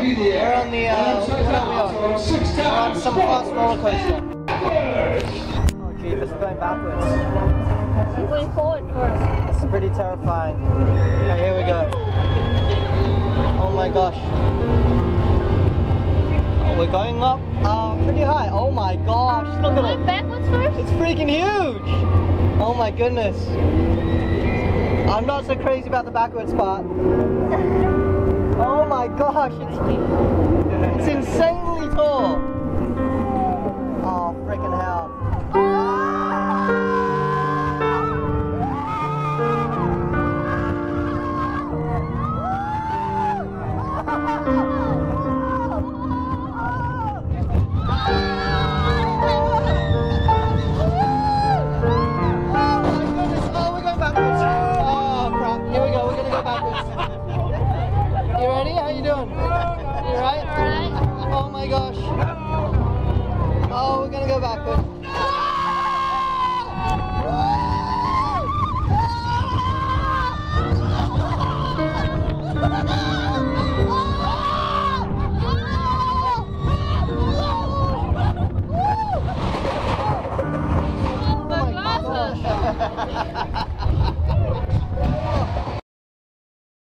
We're on the, we're on some fast roller coaster. Oh gee, this is going backwards. I'm going forward first. This is pretty terrifying. Okay, here we go. Oh my gosh. Oh, we're going up pretty high. Oh my gosh, look at it. Going backwards first? It's freaking huge. Oh my goodness. I'm not so crazy about the backwards part. Oh my gosh, it's insanely tall. Oh, freaking hell. You ready? How you doing? You right? Oh my gosh. Oh, we're gonna go backwards. Oh my gosh.